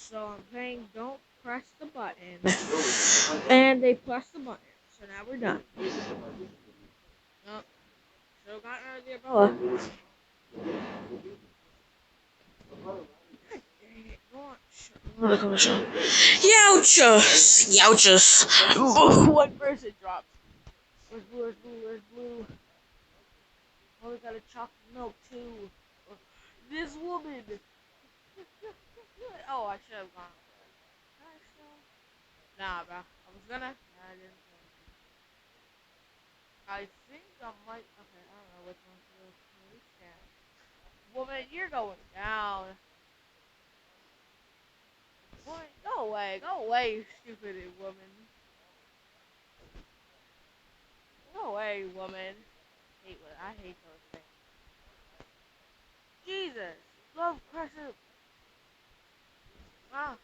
So I'm saying don't press the button. And they pressed the button. So now we're done. Oh, so got rid of the umbrella. God dang it. Go on. Youches. Youches. One person dropped. Where's blue? Where's blue? Where's blue? Oh, we got a chocolate milk too. This woman. Oh, I should have gone. Nah, bro. I was gonna. Nah, I didn't. I think I might. Okay, I don't know which one to go. Woman, you're going down. Woman, go away. Go away, you stupid woman. Go away, woman. I hate those things. Jesus. Love pressure. Ah.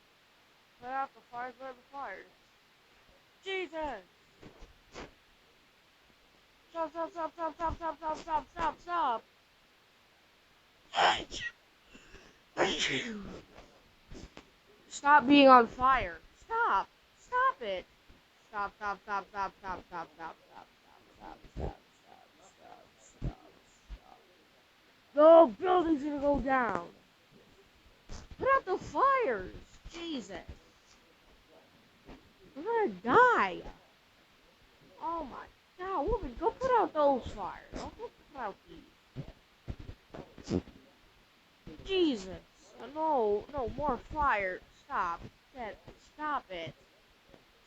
Put out the fires, put out the fires. Jesus. Stop, stop, stop, stop, stop, stop, stop, stop, stop, stop. Stop being on fire. Stop. Stop it. Stop, stop, stop, stop, stop, stop, stop, stop, stop, stop, stop, stop, stop. The building's gonna go down. Put out the fires. Jesus. We're gonna die. Oh my god, woman, go put out those fires. Don't go put out these. Jesus. No, more fire. Stop. Stop it.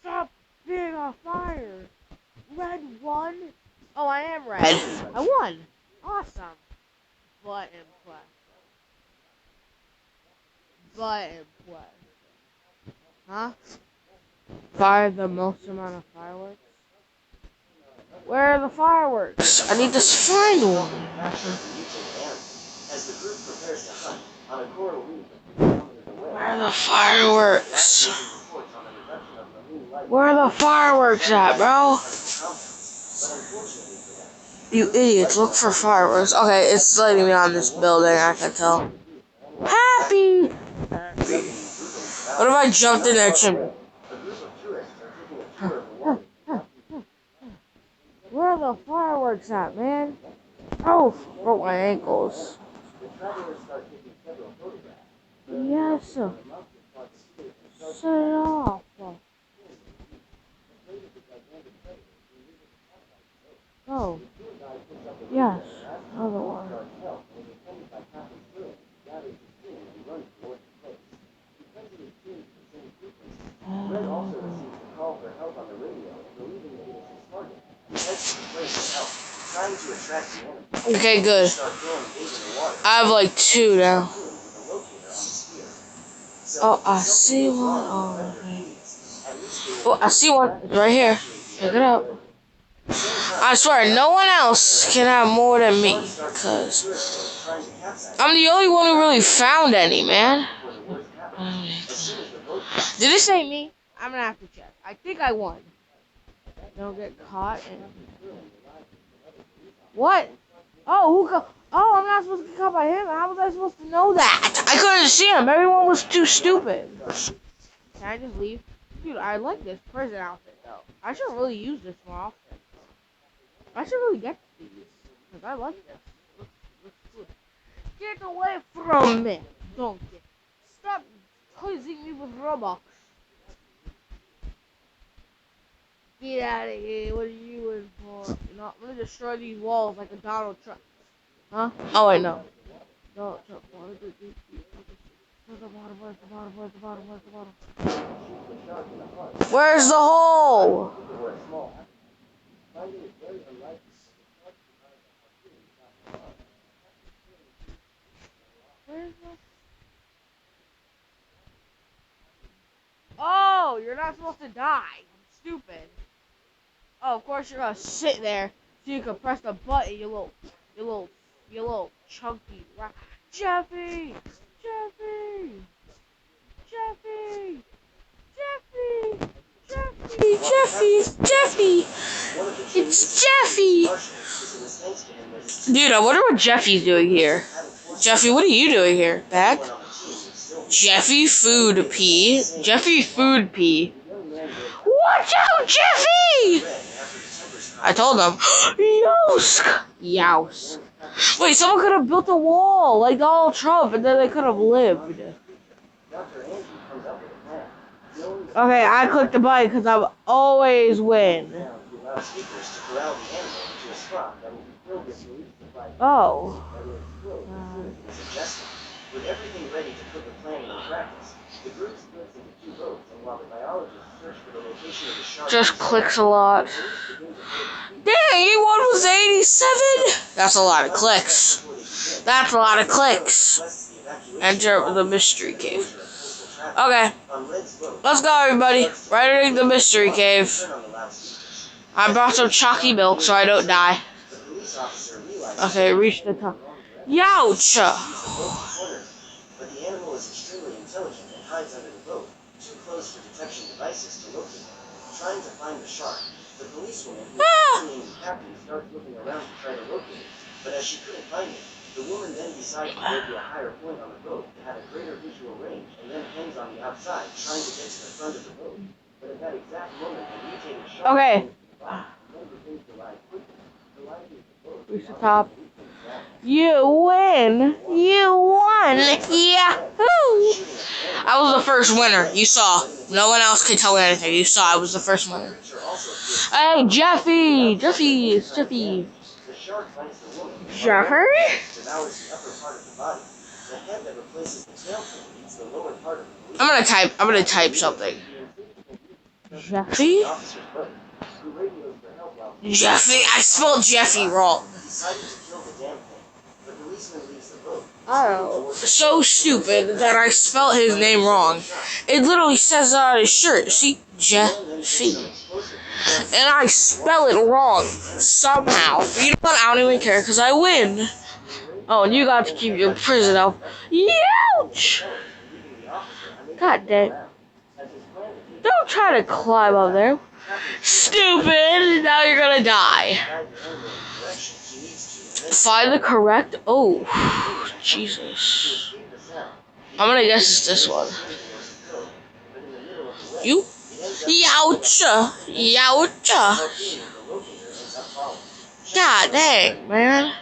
Stop being on fire. Red won. Oh, I am red. I won. Awesome. Button play. Button play. Huh? Fire the most amount of fireworks? Where are the fireworks? I need to find one. Where are the fireworks? Where are the fireworks at, bro? You idiots, look for fireworks. Okay, it's letting me on this building, I can tell. Happy! What if I jumped in there, chimney? Where are the fireworks at, man? Oh, broke my ankles. Yes, sir. Set it off. Oh. Yes. Other one. Okay, good. I have like 2 now. Oh, I see one. Oh, okay. Oh, I see one. It's right here. Pick it up. I swear, no one else can have more than me. Because I'm the only one who really found any, man. Did it say me? I'm going to have to check. I think I won. Don't get caught. What? Oh, I'm not supposed to get caught by him. How was I supposed to know that? I couldn't see him. Everyone was too stupid. Can I just leave? Dude, I like this prison outfit, though. I should really use this more often. I should really get these. Because I like this. Looks good. Get away from me. Don't get. Stop quizzing me with Robux. Get out of here. What are you in for? You know, I'm going to destroy these walls like a Donald Trump. Huh? Oh, wait, no. Donald Trump. Where's the bottom? Where's the hole? Oh, you're not supposed to die. Stupid. Oh, of course you're gonna sit there so you can press the button, you little chunky rat. Jeffy! It's Jeffy! Dude, I wonder what Jeffy's doing here. Jeffy, what are you doing here? Back? Jeffy Food Pea. Jeffy Food Pea. Watch out, Jeffy! I told him. Yosk! Youse. Wait, someone could have built a wall like Donald Trump and then they could have lived. Okay, I clicked the button because I always win. Oh. With everything ready to put the plan into practice, the group splits into two boats, and while the biologists search for the location of the shark, just clicks a lot. Dang, E1 was 87? That's a lot of clicks. That's a lot of clicks. Enter the mystery cave. Okay, let's go, everybody. Right entering the mystery cave. I brought some chalky milk so I don't die. Okay, reach the top. Youch! But the animal is extremely intelligent and hides under the boat, too close for detection devices to locate it. Trying to find the shark, the policewoman who is named Captain starts looking around to try to locate it. But as she couldn't find it, the woman then decides to go to a higher point on the boat to have a greater visual range, and then hangs on the outside, trying to get to the front of the boat. But at that exact moment, the mutated shark... Okay. Reach the top. You win! You won! Yahoo! I was the first winner. You saw. No one else could tell me anything. You saw I was the first winner. Hey, Jeffy! Jeffy! Jeffy! Jeffy? I'm gonna type something. Jeffy? Jeffy? I spelled Jeffy wrong. Oh, so stupid that I spelled his name wrong. It literally says it on his shirt. See? Jeffy. And I spell it wrong. Somehow. You know what? I don't even care because I win. Oh, and you got to keep your prison elf. Ouch! God damn. Don't try to climb up there. Stupid! Now you're gonna die. Find the correct... Oh, Jesus. I'm gonna guess it's this one. You? Youcha! Youcha! God dang, man.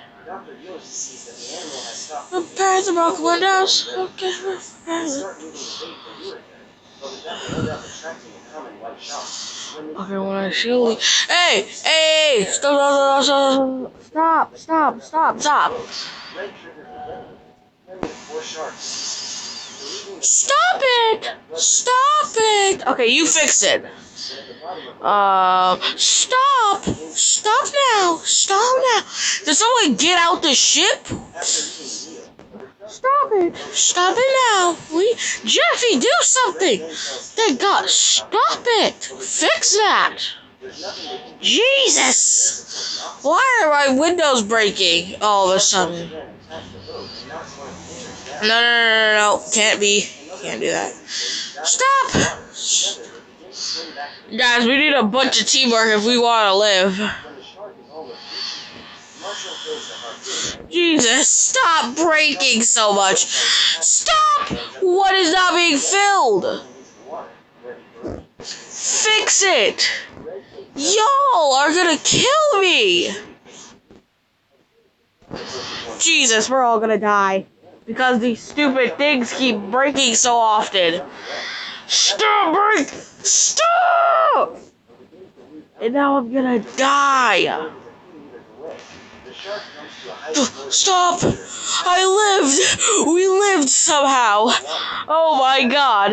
Repair the broken windows. Okay, okay, when I surely... Hey! Hey! Stop! Stop! Stop! Stop! Stop! Stop it! Stop it! Okay, you fix it. Stop! Stop now! Stop now! Did someone get out the ship? Stop it! Stop it now! Jeffy, do something! Thank God! Stop it! Fix that! Jesus! Why are my windows breaking all of a sudden? No. Can't be. Can't do that. Stop! Guys, we need a bunch of teamwork if we want to live. Jesus, stop breaking so much. Stop! What is not being filled? Fix it! Y'all are gonna kill me! Jesus, we're all gonna die. Because these stupid things keep breaking so often. Stop break! Stop! And now I'm gonna die. Stop! I lived! We lived somehow! Oh my God!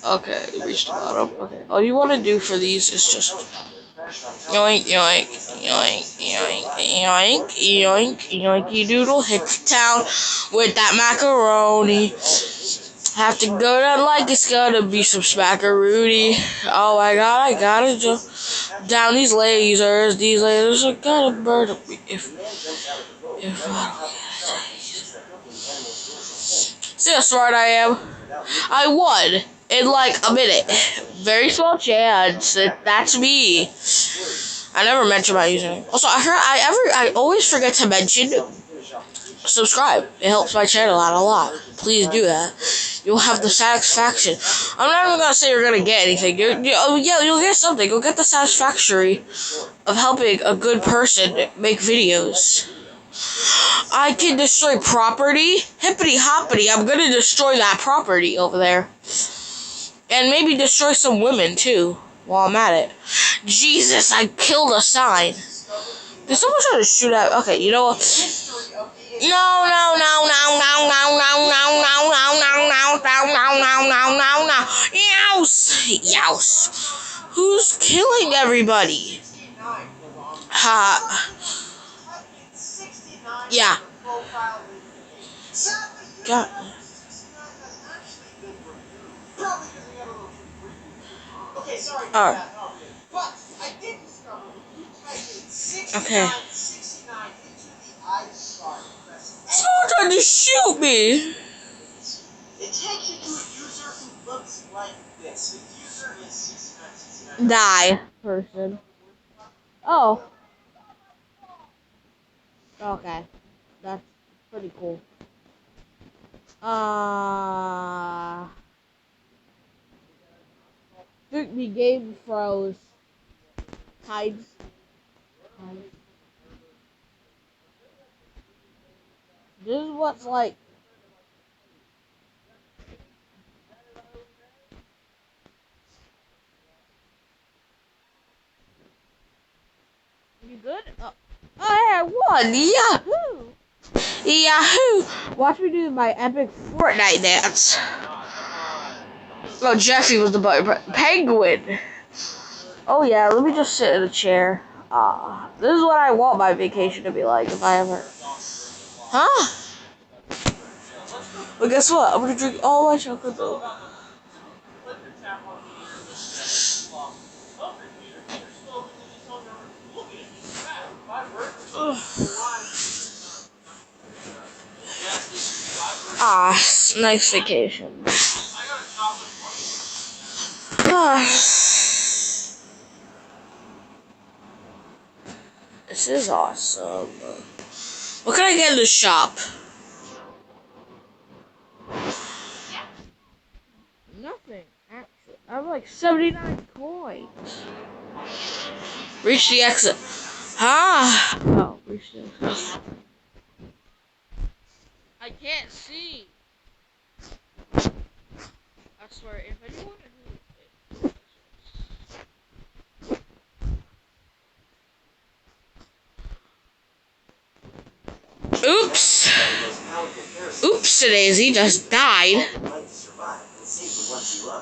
Okay, reach the bottom. Okay. All you want to do for these is just yoink, yoink, yoink, yoink, yoink, yoink, yoinky doodle, hit the town with that macaroni. Have to go down like it's gonna be some smackaroonie. Oh my God, I gotta jump down these lasers. These lasers are gonna burn me if I don't get it. See how smart I am? I won in like a minute. Very small chance. That's me. I never mentioned my username. Also, I always forget to mention subscribe. It helps my channel out a lot. Please do that. You'll have the satisfaction. I'm not even gonna say you're gonna get anything. You'll get something. You'll get the satisfaction of helping a good person make videos. I can destroy property. Hippity hoppity, I'm gonna destroy that property over there. And maybe destroy some women too, while I'm at it. Jesus, I killed a sign. Did someone try to shoot at? Okay, you know what? No. Youse. Who's killing everybody? Yeah. God. Alright. Okay. Someone tried to shoot me! It takes you to a user who looks like this. The user is 6969. Die, person. Oh. Okay. That's pretty cool. Took me game froze. Hides. This is what's like. You good? Oh, I won! Yahoo! Yahoo! Watch me do my epic Fortnite dance. Oh, Jeffy was the penguin. Oh yeah, let me just sit in a chair. This is what I want my vacation to be like if I ever. Huh? But guess what? I'm gonna drink all my chocolate milk. Nice vacation. This is awesome. What can I get in the shop? Nothing, actually. I have like 79 coins. Reach the exit. Oh, reach the exit. I can't see. I swear, if anyone Oops! Oopsie-daisy just died.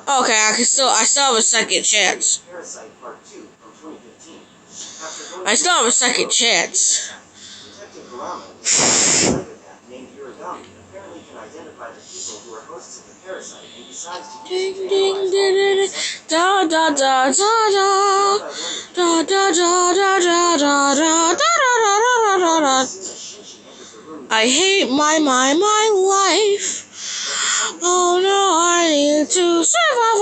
Okay, I still have a second chance. I still have a second chance. Ding ding ding ding da da da da da da da da da da da da da da da. I hate my life. Oh no, I need to survive.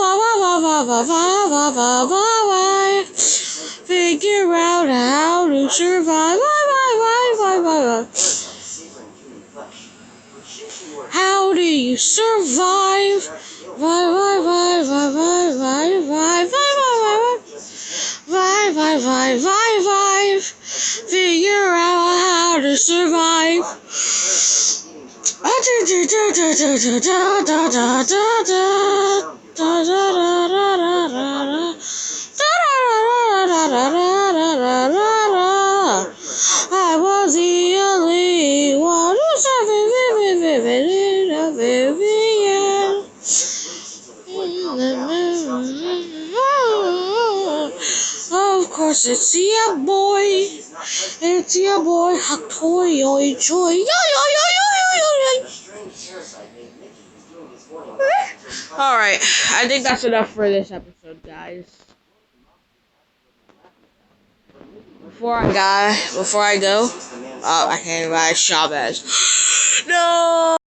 Figure out how to survive. How do you survive? Figure out how to survive. I was the only one who survived. Of course, it's your boy. It's your boy, Haktoy, joy. Alright, I think that's enough for this episode, guys. Before I go, I can't buy Chavez. No!